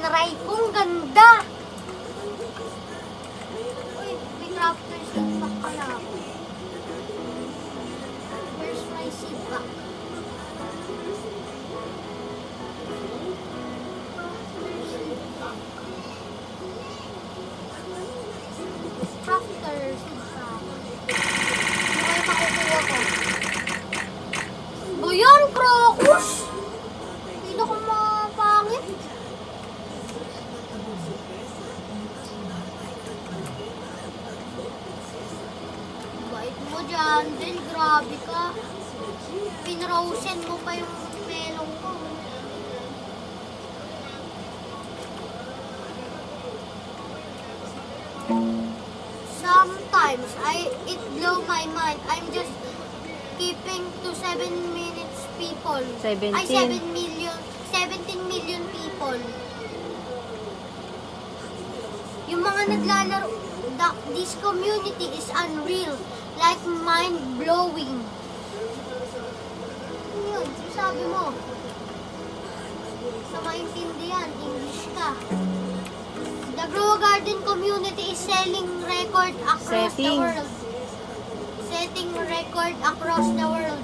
tinry kong ganda. Uy, may crafter seed pack pala ako. Where's my seed pack? Crafter seed pack. Ano kayo makukuha ko? Bayan, Crocus! Hindi ako mapangit. Bait mo dyan, Del. Grabe ka. Pinrosen mo pa yung melon ko. Sometimes, it blow my mind. I'm just keeping to 7 minutes people. 17. Ay, 17 million people. Yung mga naglalaro, this community is unreal. Like mind-blowing. Ano yun? Sabi mo? Sa maintindihan, English ka. The Grow Garden community is selling record across the world. Setting record across the world.